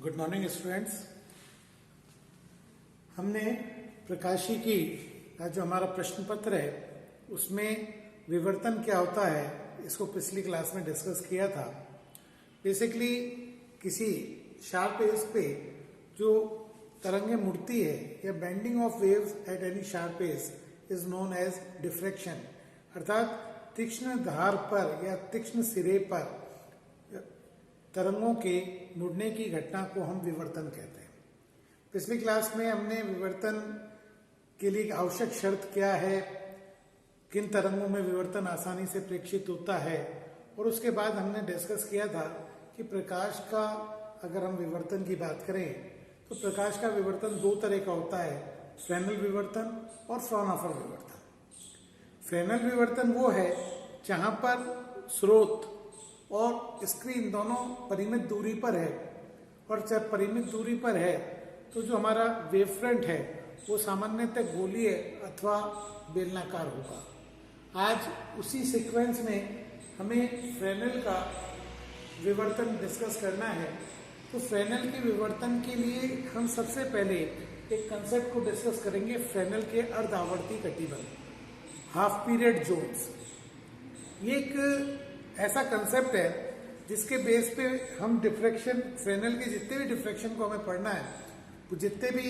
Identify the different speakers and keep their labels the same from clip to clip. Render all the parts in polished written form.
Speaker 1: Good morning students. हमने प्रकाशिकी का जो हमारा प्रश्न पत्र है उसमें विवर्तन क्या होता है इसको पिछली क्लास में डिस्कस किया था। बेसिकली किसी शार्प एज पे जो तरंगे मुड़ती है या bending of waves at any sharp edge is known as diffraction, अर्थात तीक्ष्ण धार पर या तीक्ष्ण सिरे पर तरंगों के मुड़ने की घटना को हम विवर्तन कहते हैं। पिछली क्लास में हमने विवर्तन के लिए आवश्यक शर्त क्या है, किन तरंगों में विवर्तन आसानी से प्रेक्षित होता है, और उसके बाद हमने डिस्कस किया था कि प्रकाश का अगर हम विवर्तन की बात करें तो प्रकाश का विवर्तन दो तरह का होता है, फ्रेनेल विवर्तन और फ्राउनहोफर विवर्तन। फ्रेनेल विवर्तन वो है जहां पर स्रोत और स्क्रीन दोनों परिमित दूरी पर है, और जब परिमित दूरी पर है तो जो हमारा वेव फ्रंट है वो सामान्यतः गोलीय अथवा बेलनाकार होगा। आज उसी सीक्वेंस में हमें फ्रेनेल का विवर्तन डिस्कस करना है। तो फ्रेनेल के विवर्तन के लिए हम सबसे पहले एक कंसेप्ट को डिस्कस करेंगे, फ्रेनेल के अर्ध आवर्ती कटिबंध, हाफ पीरियड जोन्स। ये एक ऐसा कंसेप्ट है जिसके बेस पे हम डिफ्रैक्शन, फ्रेनेल के जितने भी डिफ्रैक्शन को हमें पढ़ना है, तो जितने भी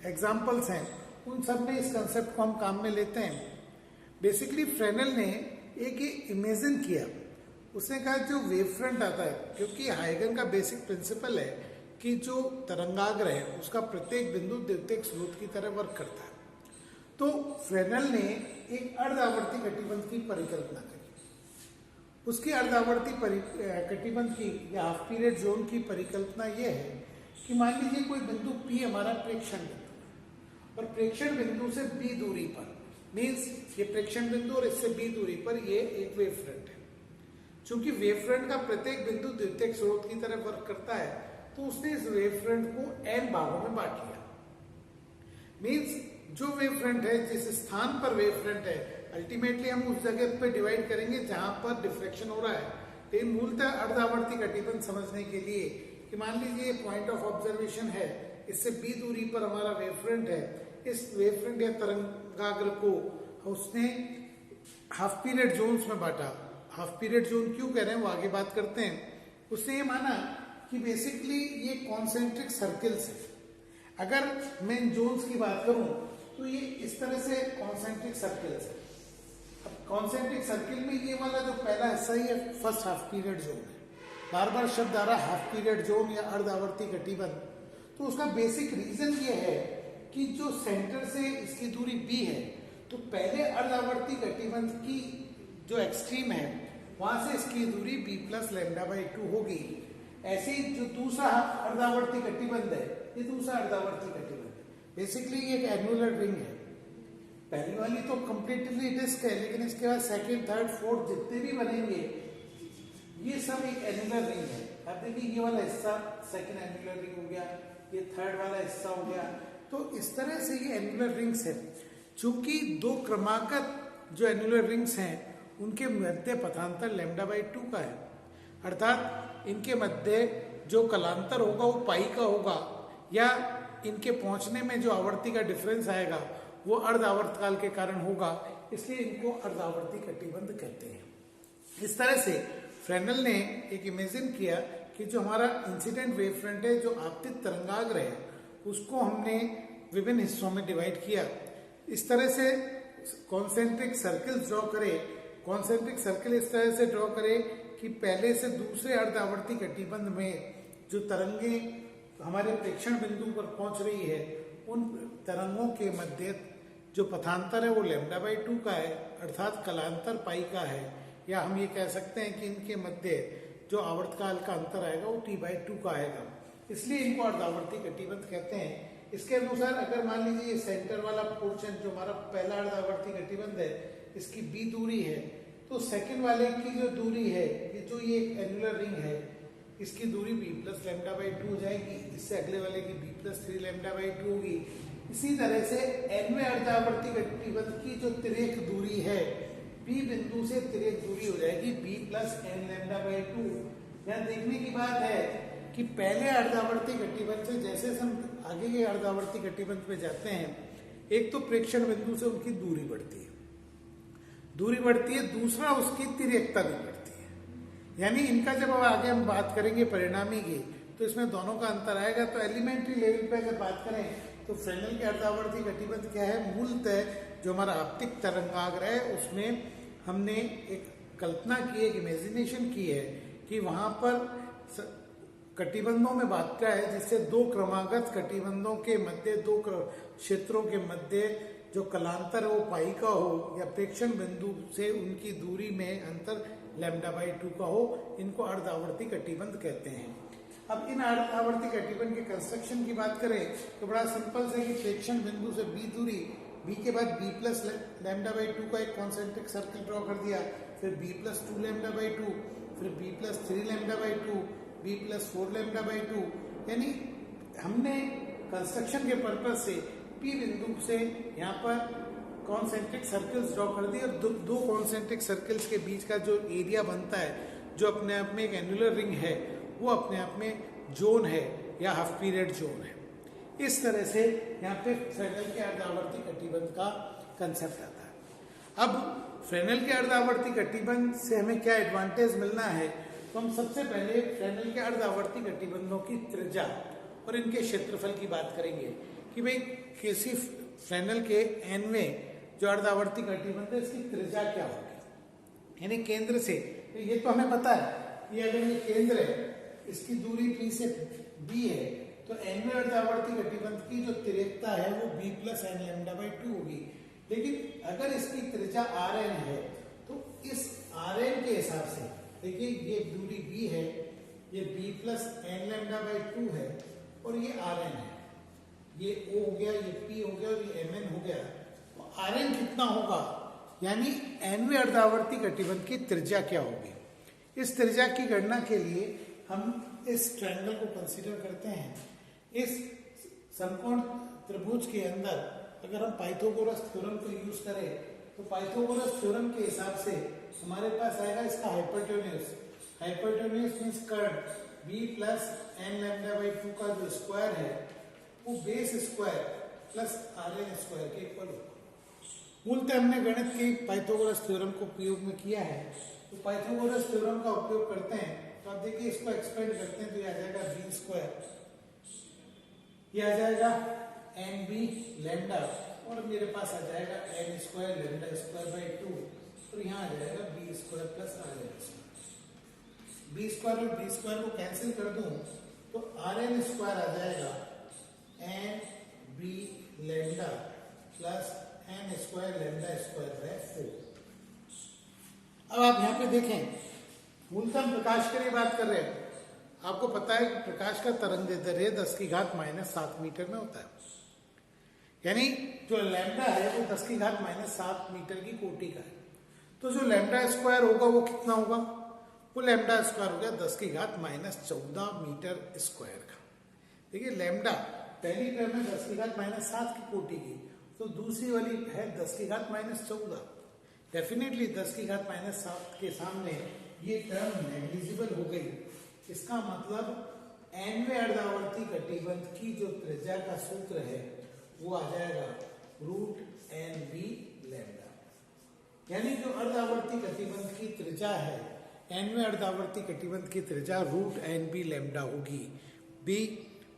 Speaker 1: एग्जाम्पल्स हैं उन सब में इस कंसेप्ट को हम काम में लेते हैं। बेसिकली फ्रेनेल ने एक इमेजिन किया, उसने कहा जो वेव फ्रंट आता है, क्योंकि हाइगन का बेसिक प्रिंसिपल है कि जो तरंगाग्र है उसका प्रत्येक बिंदु द्वितीयक स्रोत की तरह वर्क करता है। तो फ्रेनेल ने एक अर्धावर्ती कटिबंध की परिकल्पना करी। उसकी अर्धावर्ती कटिबंध की या हाफ पीरियड जोन की परिकल्पना यह है कि मान लीजिए कोई बिंदु P हमारा प्रेक्षण बिंदु है और प्रेक्षण बिंदु से B दूरी पर, मीन्स ये प्रेक्षण बिंदु और इससे B दूरी पर ये एक वेव फ्रंट है। चूंकि वेव फ्रंट का प्रत्येक बिंदु द्वितीयक स्रोत की तरह वर्क करता है तो उसने इस वेव फ्रंट को n भागों में बांट लिया। मीन्स जो वेव फ्रंट है, जिस स्थान पर वेव फ्रंट है, अल्टीमेटली हम उस जगह पे डिवाइड करेंगे जहां पर डिफ्रैक्शन हो रहा है। लेकिन मूलतः अर्धावर्ती कटिबंध समझने के लिए कि मान लीजिए पॉइंट ऑफ ऑब्जर्वेशन है, इससे B दूरी पर हमारा वेव फ्रंट है, इस वेव फ्रंट या तरंगाग्र को उसने हाफ पीरियड जोन्स में बांटा। हाफ पीरियड जोन क्यों कह रहे हैं वो आगे बात करते हैं। उसने ये माना कि बेसिकली ये कॉन्सेंट्रिक सर्किल्स है। अगर मैं इन जोन्स की बात करूं तो ये इस तरह से कॉन्सेंट्रिक सर्किल्स है। अब कॉन्सेंट्रिक सर्किल में ये वाला जो पहला हिस्सा ही है फर्स्ट हाफ पीरियड जोन है। बार बार शब्द आ रहा है हाफ पीरियड जोन या अर्धावर्ती कटिबंध। तो उसका बेसिक रीजन ये है कि जो सेंटर से इसकी दूरी B है, तो पहले अर्धावर्ती कटिबंध की जो एक्सट्रीम है वहां से इसकी दूरी B प्लस λ/2 होगी। ऐसे ही जो दूसरा अर्धावर्ती कटिबंध है, ये दूसरा अर्धावर्ती कटिबंध है। बेसिकली ये एक एनुलर रिंग है। पहली वाली तो कंप्लीटली डिस्क है, लेकिन इसके बाद सेकंड, थर्ड, फोर्थ जितने भी बनेंगे ये सब एक एनुलर रिंग है। अब देखिए ये वाला हिस्सा सेकंड एनुलर रिंग हो गया, ये थर्ड वाला हिस्सा हो गया। तो इस तरह से ये एनुलर रिंग्स है। चूंकि दो क्रमागत जो एनुलर रिंग्स हैं उनके मध्य पथांतर λ/2 का है, अर्थात इनके मध्य जो कलांतर होगा वो पाई का होगा, या इनके पहुंचने में जो आवर्ती का डिफरेंस आएगा वो अर्ध आवर्तकाल के कारण होगा, इसलिए इनको अर्धावर्ती कटिबंध कहते हैं। इस तरह से फ्रेनेल ने एक इमेजिन किया कि जो हमारा इंसिडेंट वेव फ्रंट है, जो आपतित तरंगाग्र है, उसको हमने विभिन्न हिस्सों में डिवाइड किया। इस तरह से कॉन्सेंट्रिक सर्किल ड्रॉ करे। कॉन्सेंट्रिक सर्किल इस तरह से ड्रॉ करे कि पहले से दूसरे अर्धावर्ती कटिबंध में जो तरंगे हमारे प्रेक्षण बिंदु पर पहुंच रही है, उन तरंगों के मध्य जो पथांतर है वो λ/2 का है, अर्थात कलांतर पाई का है, या हम ये कह सकते हैं कि इनके मध्य जो आवर्तकाल का अंतर आएगा वो T/2 का आएगा, इसलिए इनको अर्धावर्ती कटिबंध कहते हैं। इसके अनुसार अगर मान लीजिए ये सेंटर वाला पोर्शन जो हमारा पहला अर्धावर्ती कटिबंध है, इसकी B दूरी है, तो सेकंड वाले की जो दूरी है, ये जो ये एनुलर रिंग है, इसकी दूरी B प्लस λ/2 हो जाएगी, इससे अगले वाले की B प्लस 3 λ/2 होगी। इसी तरह से nवें अर्धावर्ती कटिबंध की जो तिर्यक दूरी है, P बिंदु से तिर्यक दूरी हो जाएगी B प्लस n λ/2। यहाँ देखने की बात है कि पहले अर्धावर्ती कटिबंध से जैसे हम आगे के अर्धावर्ती कटिबंध पे जाते हैं, एक तो प्रेक्षण बिंदु से उनकी दूरी बढ़ती है, दूसरा उसकी तिर्यकता भी बढ़ती है। यानी इनका जब अब आगे हम बात करेंगे परिणामी की, तो इसमें दोनों का अंतर आएगा। तो एलिमेंट्री लेवल पे अगर बात करें तो फ्रेनेल के अर्धावर्ती कटिबंध क्या है, मूलतः जो हमारा आपतिक तरंगाग्र है उसमें हमने एक कल्पना की, एक इमेजिनेशन की है कि वहां पर कटिबंधों में बात क्या है, जिससे दो क्रमागत कटिबंधों के मध्य, दो क्षेत्रों के मध्य जो कलांतर हो पाई का हो या प्रेक्षण बिंदु से उनकी दूरी में अंतर λ/2 का हो, इनको अर्धावर्ती कटिबंध कहते हैं। अब इन अर्धावर्ती कटिबंध के कंस्ट्रक्शन की बात करें तो बड़ा सिंपल से कि प्रेक्षण बिंदु से बी दूरी, बी के बाद b प्लस λ/2 का एक कॉन्सेंट्रिक सर्किल ड्रॉ कर दिया, फिर b प्लस 2 λ/2, फिर b प्लस 3 λ/2, b प्लस 4 λ/2। यानी हमने कंस्ट्रक्शन के पर्पज से p बिंदु से यहाँ पर कॉन्सेंट्रिक सर्कल्स ड्रॉ कर दिए, और दो कॉन्सेंट्रिक सर्कल्स के बीच का जो एरिया बनता है, जो अपने आप में एक एनुलर रिंग है, वो अपने आप में जोन है या हाफ पीरियड जोन है। इस तरह से यहाँ पे फ्रेनेल के अर्धावर्ती कटिबंध का कंसेप्ट आता है। अब फ्रेनेल के अर्धावर्ती कटिबंध से हमें क्या एडवांटेज मिलना है, तो हम सबसे पहले फ्रेनेल के अर्धावर्ती कटिबंधों की त्रिज्या और इनके क्षेत्रफल की बात करेंगे कि भाई किसी फ्रेनेल के एनवें जो अर्धावर्ती कटिबंध है इसकी त्रिज्या क्या होगी, यानी केंद्र से। तो ये तो हमें पता है कि अगर ये केंद्र है, इसकी दूरी P से B है, तो एनवें अर्धावर्ती कटिबंध की जो तिर्यकता है वो b प्लस n λ/2 होगी। लेकिन अगर इसकी त्रिज्या Rn है तो इस Rn के हिसाब से देखिए, ये दूरी B है, ये b प्लस n λ/2 है और ये Rn है, ये O हो गया, ये P हो गया और ये Mn हो गया। तो Rn कितना होगा, यानी एनवें अर्धावर्ती कटिबंध की त्रिज्या क्या होगी। इस त्रिज्या की गणना के लिए हम इस ट्रायंगल को कंसीडर करते हैं। इस समकोण त्रिभुज के अंदर अगर हम पाइथागोरस थ्योरम को यूज करें तो पाइथागोरस थ्योरम के हिसाब से हमारे पास आएगा इसका हाइपोटेन्यूज मींस कर्ड b प्लस n λ/2 का जो स्क्वायर है वो base square plus Rn square के इक्वल होगा। मूलतः हमने गणित के पाइथागोरस थ्योरम को उपयोग में किया है, तो पाइथागोरस थ्योरम का उपयोग करते हैं। तो आप देखिए इसको एक्सपेंड करते हैं तो ये आ जाएगा b स्क्वायर, ये आ जाएगा nb लैम्डा, और मेरे पास आ जाएगा n स्क्वायर λ/2 और यहाँ आ जाएगा b square plus Rn square. b square और b स्क्वायर को कैंसिल कर दूं तो Rn स्क्वायर आ जाएगा nb lambda plus n square λ/4। अब आप यहाँ पे देखें, मूलतः हम प्रकाश के लिए बात कर रहे हैं। आपको पता है कि प्रकाश का तरंगदैर्घ्य 10⁻⁷ मीटर में होता है, यानी जो लैम्डा है वो 10⁻⁷ मीटर की कोटि का है। तो जो लैम्डा स्क्वायर होगा वो कितना होगा, वो लैम्डा स्क्वायर हो गया 10⁻14 मीटर स्क्वायर का। देखिए लैम्डा पहली टर्म है 10⁻⁷ की कोटि की, तो दूसरी वाली है 10⁻14। डेफिनेटली 10⁻⁷ के सामने ये टर्म नेग्लिजिबल हो गई। इसका मतलब एनवें अर्धावर्ती कटिबंध की जो त्रिज्या का सूत्र है वो आ जाएगा √NB लैम्डा, यानी जो अर्धावर्ती कटिबंध की त्रिज्या है, एनवें अर्धावर्ती कटिबंध की त्रिज्या √NB लैम्डा होगी। B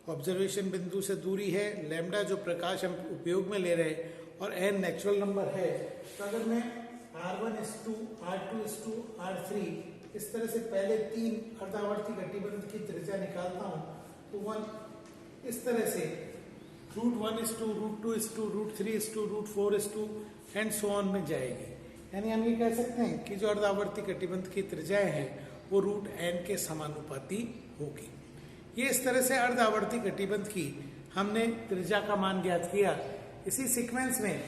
Speaker 1: ऑब्जर्वेशन बिंदु से दूरी है, लैम्डा जो प्रकाश हम उपयोग में ले रहे हैं, और n नेचुरल नंबर है। तो अगर मैं R1:2, R2:2, R3 इस तरह से पहले 3 अर्धावर्ती कटिबंध की त्रिज्या निकालता हूं तो 1 इस तरह से √1:2, √2:2, √3:2, √4:2 एंड सो ऑन में जाएगी। यानी हम ये कह सकते हैं कि जो अर्धावर्ती कटिबंध की त्रिज्याएं हैं वो √n के समानुपाती होगी। ये इस तरह से अर्धावर्ती कटिबंध की हमने त्रिज्या का मान ज्ञात किया। इसी सीक्वेंस में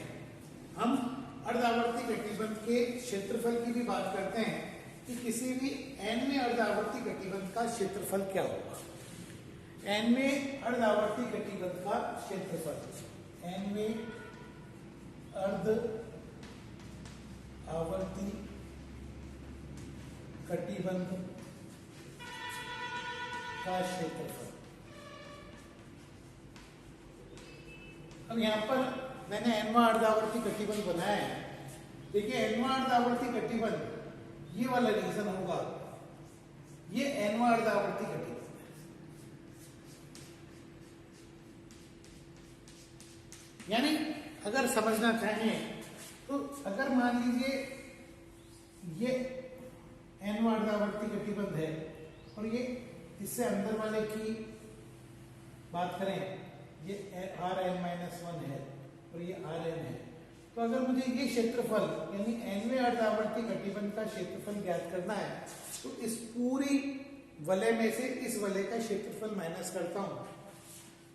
Speaker 1: हम अर्धावर्ती कटिबंध के क्षेत्रफल की भी बात करते हैं कि किसी भी nवें अर्धावर्ती कटिबंध का क्षेत्रफल क्या होगा। nवें अर्धावर्ती कटिबंध का क्षेत्रफल, nवें अर्धावर्ती कटिबंध का क्षेत्रफल। अब यहां पर मैंने एनवां अर्धावर्ती कटिबंध बनाया है। देखिए एनवां अर्धावर्ती कटिबंध ये वाला रीजन होगा, ये एनवां अर्धावर्ती कटिबंध है। यानी अगर समझना चाहें तो अगर मान लीजिए ये एनवां अर्धावर्ती कटिबंध है और ये इससे अंदर वाले की बात करें, ये Rn-1 है और ये Rn है, तो अगर मुझे ये क्षेत्रफल यानी nवें अर्धावर्ती कटिबंध का क्षेत्रफल ज्ञात करना है तो इस पूरी वलय में से इस वलय का क्षेत्रफल माइनस करता हूं,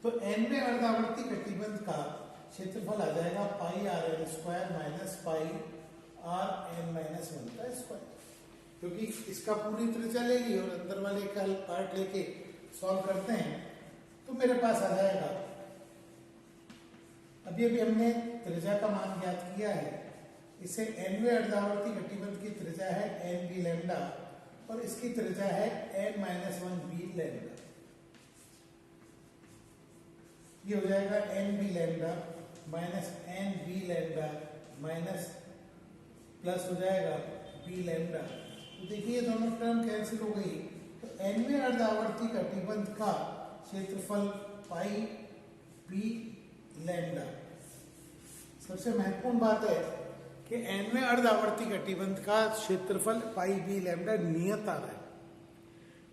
Speaker 1: तो nवें अर्धावर्ती कटिबंध का क्षेत्रफल आ जाएगा पाई Rn square minus pi Rn-1 का स्क्वायर, क्योंकि इसका पूरी त्रिज्या लेगी और अंदर वाले का पार्ट लेके सॉल्व करते हैं तो मेरे पास आ जाएगा। अभी हमने त्रिज्या का मान ज्ञात किया है, इसे nवें अर्धावर्ती कटिबंध की त्रिज्या है nb लैम्डा और इसकी त्रिज्या है n-1b लैम्डा। ये हो जाएगा nb lambda minus nb lambda minus plus हो जाएगा b लैम्डा। तो देखिए दोनों टर्म कैंसिल हो गई, तो nवें अर्धावर्ती कटिबंध का क्षेत्रफल पाई b लैम्डा। सबसे महत्वपूर्ण बात है कि nवें अर्धावर्ती कटिबंध का क्षेत्रफल पाई b लैम्डा नियत आ रहा है,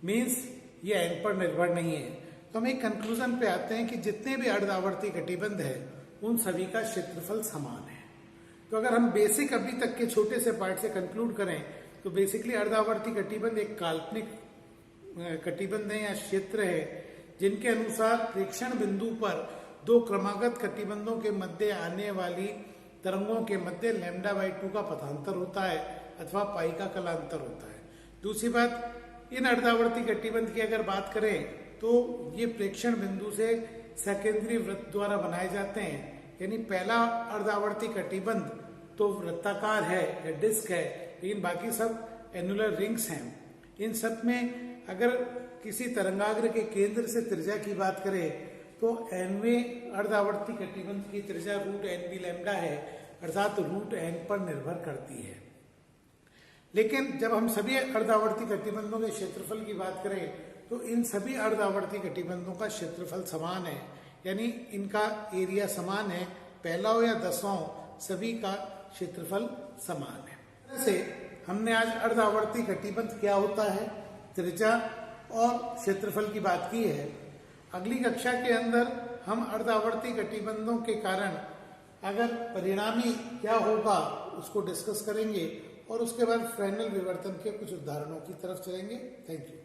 Speaker 1: मीन्स ये n पर निर्भर नहीं है। तो हम एक कंक्लूजन पे आते हैं कि जितने भी अर्धावर्ती कटिबंध है उन सभी का क्षेत्रफल समान है। तो अगर हम बेसिक अभी तक के छोटे से पार्ट से कंक्लूड करें तो बेसिकली अर्धावर्ती कटिबंध एक काल्पनिक कटिबंध है या क्षेत्र है जिनके अनुसार प्रेक्षण बिंदु पर दो क्रमागत कटिबंधों के मध्य आने वाली तरंगों के मध्य λ/2 का पथांतर होता है अथवा पाई का कलांतर होता है। दूसरी बात, इन अर्धावर्ती कटिबंध की अगर बात करें तो ये प्रेक्षण बिंदु से सकेंद्रीय वृत्त द्वारा बनाए जाते हैं, यानी पहला अर्धावर्ती कटिबंध तो वृत्ताकार है या डिस्क है, लेकिन बाकी सब एनुलर रिंग्स हैं। इन सब में अगर किसी तरंगाग्र के केंद्र से त्रिज्या की बात करें तो nवें अर्धावर्ती कटिबंध की त्रिज्या √nb लैम्डा है, अर्थात √n पर निर्भर करती है। लेकिन जब हम सभी अर्धावर्ती कटिबंधों के क्षेत्रफल की बात करें तो इन सभी अर्धावर्ती कटिबंधों का क्षेत्रफल समान है, यानी इनका एरिया समान है, पहला हो या 10वां हो, सभी का क्षेत्रफल समान है। वैसे हमने आज अर्धावर्ती कटिबंध क्या होता है, त्रिज्या और क्षेत्रफल की बात की है। अगली कक्षा के अंदर हम अर्धावर्ती कटिबंधों के कारण अगर परिणामी क्या होगा उसको डिस्कस करेंगे और उसके बाद फ्रेनेल विवर्तन के कुछ उदाहरणों की तरफ चलेंगे। Thank you.